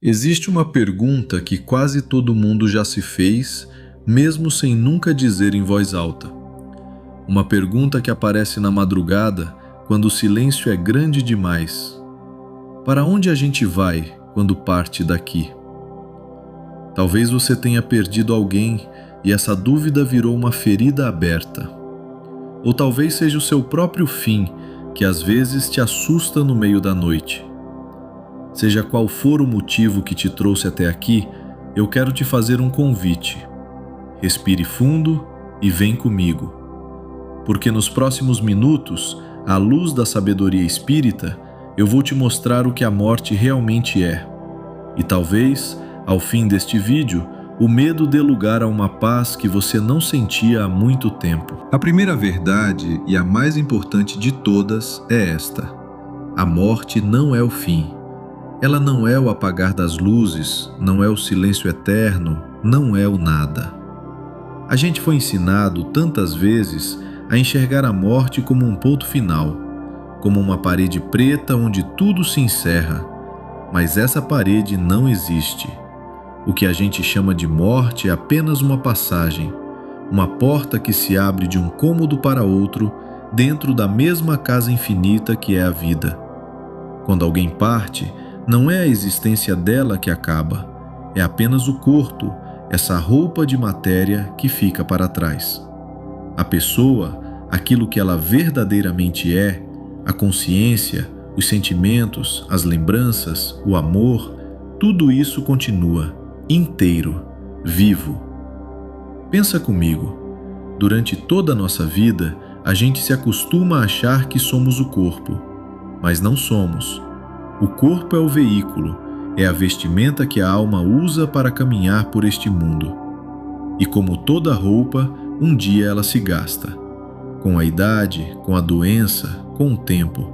Existe uma pergunta que quase todo mundo já se fez, mesmo sem nunca dizer em voz alta. Uma pergunta que aparece na madrugada, quando o silêncio é grande demais. Para onde a gente vai quando parte daqui? Talvez você tenha perdido alguém e essa dúvida virou uma ferida aberta. Ou talvez seja o seu próprio fim, que às vezes te assusta no meio da noite. Seja qual for o motivo que te trouxe até aqui, eu quero te fazer um convite. Respire fundo e vem comigo. Porque nos próximos minutos, à luz da sabedoria espírita, eu vou te mostrar o que a morte realmente é. E talvez, ao fim deste vídeo, o medo dê lugar a uma paz que você não sentia há muito tempo. A primeira verdade, e a mais importante de todas, é esta: a morte não é o fim. Ela não é o apagar das luzes, não é o silêncio eterno, não é o nada. A gente foi ensinado tantas vezes a enxergar a morte como um ponto final, como uma parede preta onde tudo se encerra, mas essa parede não existe. O que a gente chama de morte é apenas uma passagem, uma porta que se abre de um cômodo para outro dentro da mesma casa infinita que é a vida. Quando alguém parte, não é a existência dela que acaba, é apenas o corpo, essa roupa de matéria que fica para trás. A pessoa, aquilo que ela verdadeiramente é, a consciência, os sentimentos, as lembranças, o amor, tudo isso continua, inteiro, vivo. Pensa comigo, durante toda a nossa vida, a gente se acostuma a achar que somos o corpo, mas não somos. O corpo é o veículo, é a vestimenta que a alma usa para caminhar por este mundo. E como toda roupa, um dia ela se gasta. Com a idade, com a doença, com o tempo.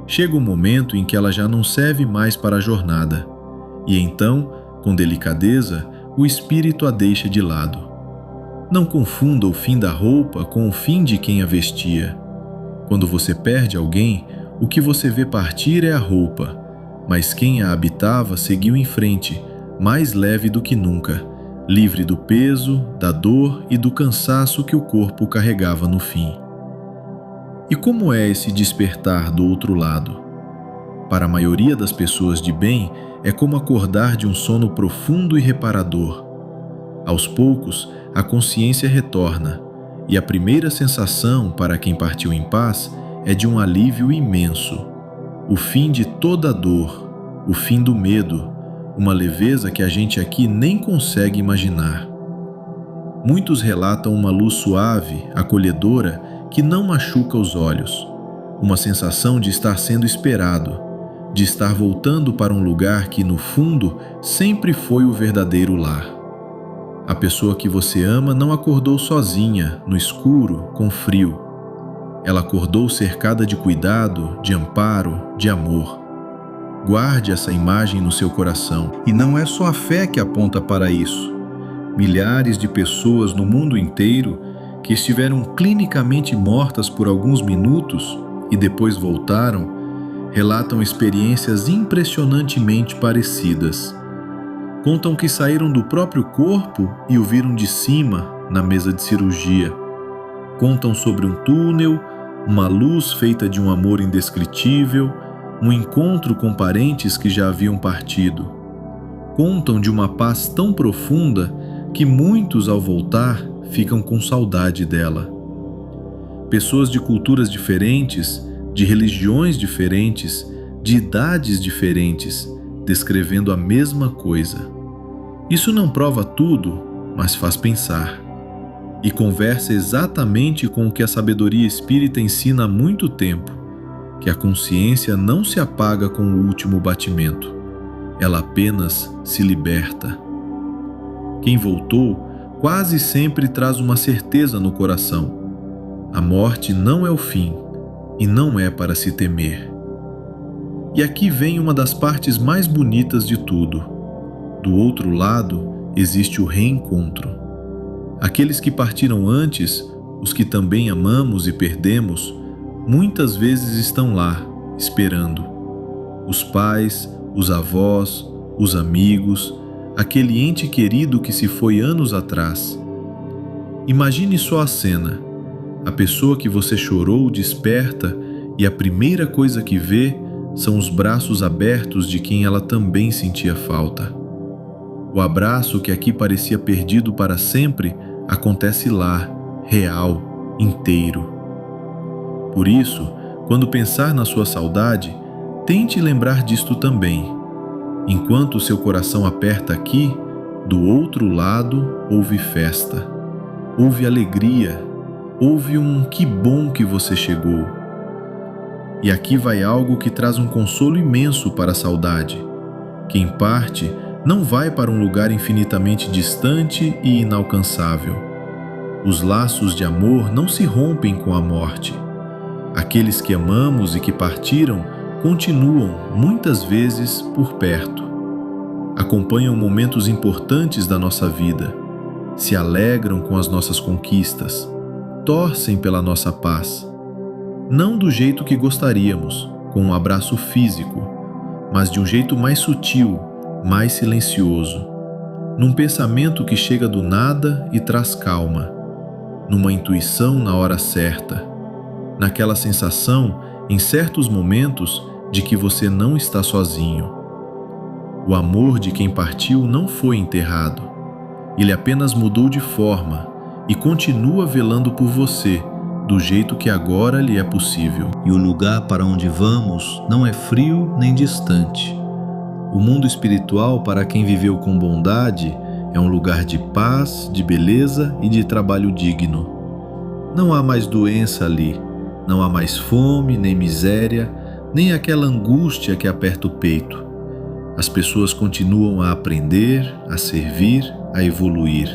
Chega um momento em que ela já não serve mais para a jornada. E então, com delicadeza, o espírito a deixa de lado. Não confunda o fim da roupa com o fim de quem a vestia. Quando você perde alguém, o que você vê partir é a roupa, mas quem a habitava seguiu em frente, mais leve do que nunca, livre do peso, da dor e do cansaço que o corpo carregava no fim. E como é esse despertar do outro lado? Para a maioria das pessoas de bem, é como acordar de um sono profundo e reparador. Aos poucos, a consciência retorna, e a primeira sensação para quem partiu em paz é de um alívio imenso. O fim de toda a dor, o fim do medo, uma leveza que a gente aqui nem consegue imaginar. Muitos relatam uma luz suave, acolhedora, que não machuca os olhos, uma sensação de estar sendo esperado, de estar voltando para um lugar que, no fundo, sempre foi o verdadeiro lar. A pessoa que você ama não acordou sozinha, no escuro, com frio. Ela acordou cercada de cuidado, de amparo, de amor. Guarde essa imagem no seu coração. E não é só a fé que aponta para isso. Milhares de pessoas no mundo inteiro que estiveram clinicamente mortas por alguns minutos e depois voltaram, relatam experiências impressionantemente parecidas. Contam que saíram do próprio corpo e o viram de cima, na mesa de cirurgia. Contam sobre um túnel, uma luz feita de um amor indescritível, um encontro com parentes que já haviam partido. Contam de uma paz tão profunda que muitos, ao voltar, ficam com saudade dela. Pessoas de culturas diferentes, de religiões diferentes, de idades diferentes, descrevendo a mesma coisa. Isso não prova tudo, mas faz pensar. E conversa exatamente com o que a sabedoria espírita ensina há muito tempo, que a consciência não se apaga com o último batimento, ela apenas se liberta. Quem voltou quase sempre traz uma certeza no coração: a morte não é o fim e não é para se temer. E aqui vem uma das partes mais bonitas de tudo. Do outro lado existe o reencontro. Aqueles que partiram antes, os que também amamos e perdemos, muitas vezes estão lá, esperando. Os pais, os avós, os amigos, aquele ente querido que se foi anos atrás. Imagine só a cena. A pessoa que você chorou desperta e a primeira coisa que vê são os braços abertos de quem ela também sentia falta. O abraço que aqui parecia perdido para sempre acontece lá, real, inteiro. Por isso, quando pensar na sua saudade, tente lembrar disto também. Enquanto seu coração aperta aqui, do outro lado houve festa, houve alegria, houve um que bom que você chegou. E aqui vai algo que traz um consolo imenso para a saudade. Quem parte não vai para um lugar infinitamente distante e inalcançável. Os laços de amor não se rompem com a morte. Aqueles que amamos e que partiram continuam, muitas vezes, por perto. Acompanham momentos importantes da nossa vida, se alegram com as nossas conquistas, torcem pela nossa paz. Não do jeito que gostaríamos, com um abraço físico, mas de um jeito mais sutil, mais silencioso, num pensamento que chega do nada e traz calma, numa intuição na hora certa, naquela sensação, em certos momentos, de que você não está sozinho. O amor de quem partiu não foi enterrado. Ele apenas mudou de forma e continua velando por você, do jeito que agora lhe é possível. E o lugar para onde vamos não é frio nem distante. O mundo espiritual, para quem viveu com bondade, é um lugar de paz, de beleza e de trabalho digno. Não há mais doença ali, não há mais fome, nem miséria, nem aquela angústia que aperta o peito. As pessoas continuam a aprender, a servir, a evoluir.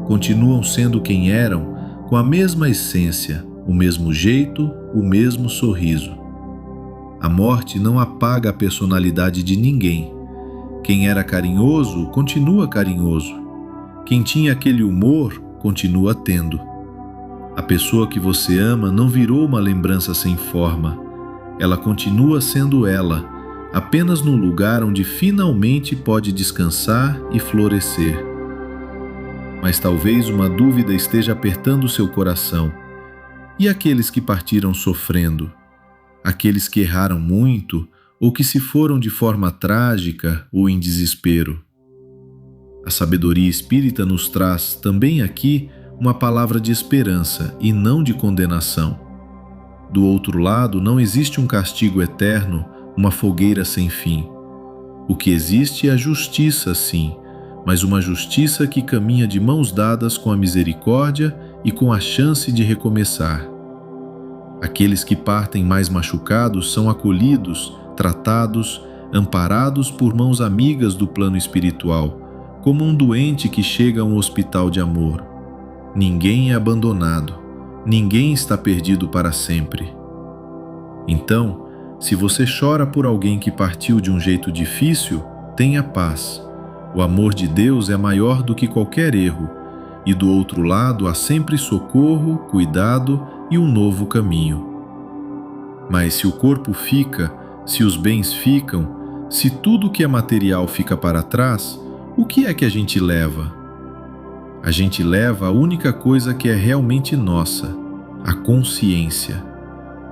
Continuam sendo quem eram, com a mesma essência, o mesmo jeito, o mesmo sorriso. A morte não apaga a personalidade de ninguém. Quem era carinhoso, continua carinhoso. Quem tinha aquele humor, continua tendo. A pessoa que você ama não virou uma lembrança sem forma. Ela continua sendo ela, apenas num lugar onde finalmente pode descansar e florescer. Mas talvez uma dúvida esteja apertando seu coração. E aqueles que partiram sofrendo? Aqueles que erraram muito ou que se foram de forma trágica ou em desespero? A sabedoria espírita nos traz também aqui uma palavra de esperança e não de condenação. Do outro lado, não existe um castigo eterno, uma fogueira sem fim. O que existe é a justiça, sim, mas uma justiça que caminha de mãos dadas com a misericórdia e com a chance de recomeçar. Aqueles que partem mais machucados são acolhidos, tratados, amparados por mãos amigas do plano espiritual, como um doente que chega a um hospital de amor. Ninguém é abandonado, ninguém está perdido para sempre. Então, se você chora por alguém que partiu de um jeito difícil, tenha paz. O amor de Deus é maior do que qualquer erro, e do outro lado há sempre socorro, cuidado e um novo caminho. Mas se o corpo fica, se os bens ficam, se tudo que é material fica para trás, o que é que a gente leva? A gente leva a única coisa que é realmente nossa, a consciência.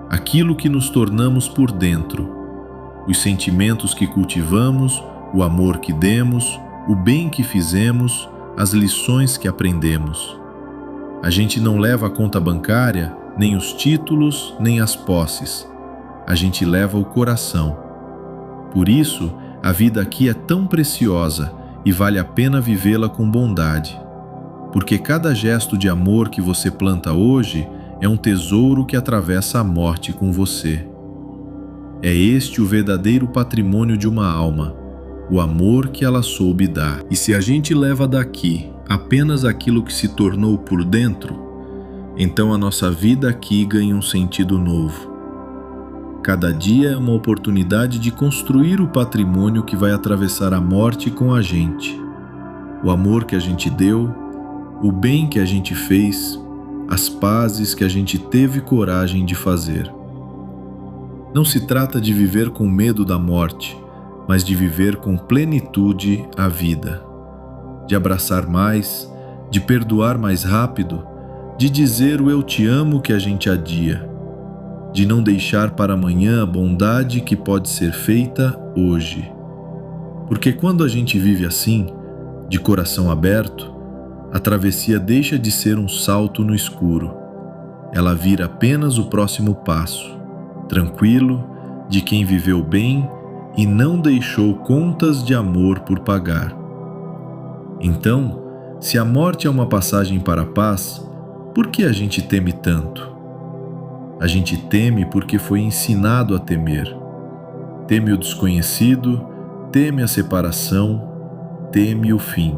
Aquilo que nos tornamos por dentro, os sentimentos que cultivamos, o amor que demos, o bem que fizemos, as lições que aprendemos. A gente não leva a conta bancária, nem os títulos, nem as posses. A gente leva o coração. Por isso, a vida aqui é tão preciosa e vale a pena vivê-la com bondade. Porque cada gesto de amor que você planta hoje é um tesouro que atravessa a morte com você. É este o verdadeiro patrimônio de uma alma, o amor que ela soube dar. E se a gente leva daqui apenas aquilo que se tornou por dentro, então a nossa vida aqui ganha um sentido novo. Cada dia é uma oportunidade de construir o patrimônio que vai atravessar a morte com a gente. O amor que a gente deu, o bem que a gente fez, as pazes que a gente teve coragem de fazer. Não se trata de viver com medo da morte, mas de viver com plenitude a vida, de abraçar mais, de perdoar mais rápido, de dizer o eu te amo que a gente adia, de não deixar para amanhã a bondade que pode ser feita hoje. Porque quando a gente vive assim, de coração aberto, a travessia deixa de ser um salto no escuro. Ela vira apenas o próximo passo, tranquilo, de quem viveu bem e não deixou contas de amor por pagar. Então, se a morte é uma passagem para a paz, por que a gente teme tanto? A gente teme porque foi ensinado a temer. Teme o desconhecido, teme a separação, teme o fim.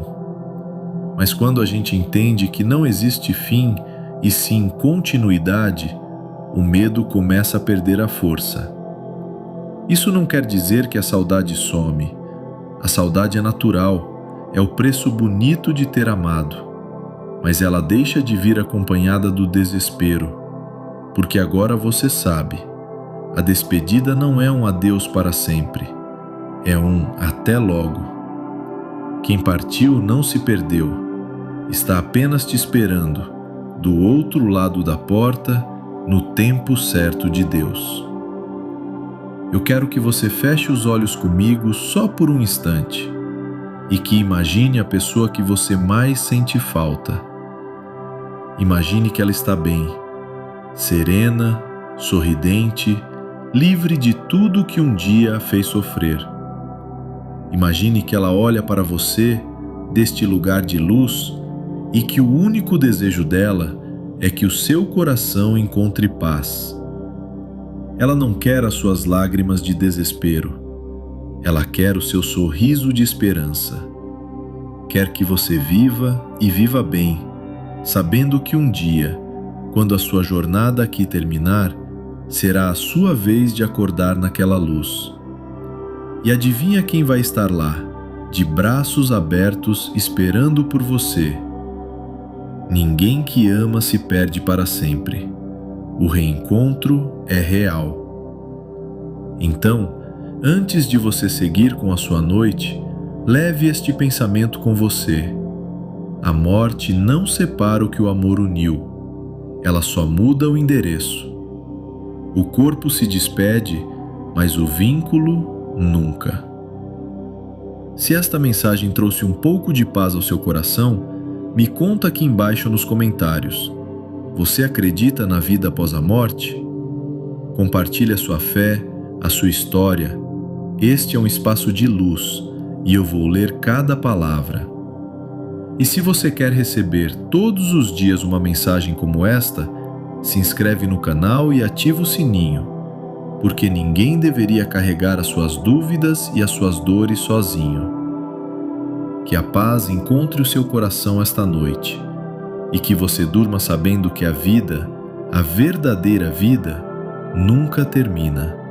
Mas quando a gente entende que não existe fim e sim continuidade, o medo começa a perder a força. Isso não quer dizer que a saudade some. A saudade é natural, é o preço bonito de ter amado. Mas ela deixa de vir acompanhada do desespero, porque agora você sabe, a despedida não é um adeus para sempre, é um até logo. Quem partiu não se perdeu, está apenas te esperando, do outro lado da porta, no tempo certo de Deus. Eu quero que você feche os olhos comigo só por um instante e que imagine a pessoa que você mais sente falta. Imagine que ela está bem, serena, sorridente, livre de tudo que um dia a fez sofrer. Imagine que ela olha para você deste lugar de luz e que o único desejo dela é que o seu coração encontre paz. Ela não quer as suas lágrimas de desespero. Ela quer o seu sorriso de esperança. Quer que você viva e viva bem, sabendo que um dia, quando a sua jornada aqui terminar, será a sua vez de acordar naquela luz. E adivinha quem vai estar lá, de braços abertos, esperando por você? Ninguém que ama se perde para sempre. O reencontro é real. Então, antes de você seguir com a sua noite, leve este pensamento com você. A morte não separa o que o amor uniu. Ela só muda o endereço. O corpo se despede, mas o vínculo nunca. Se esta mensagem trouxe um pouco de paz ao seu coração, me conta aqui embaixo nos comentários. Você acredita na vida após a morte? Compartilhe a sua fé, a sua história. Este é um espaço de luz e eu vou ler cada palavra. E se você quer receber todos os dias uma mensagem como esta, se inscreve no canal e ativa o sininho, porque ninguém deveria carregar as suas dúvidas e as suas dores sozinho. Que a paz encontre o seu coração esta noite e que você durma sabendo que a vida, a verdadeira vida, nunca termina.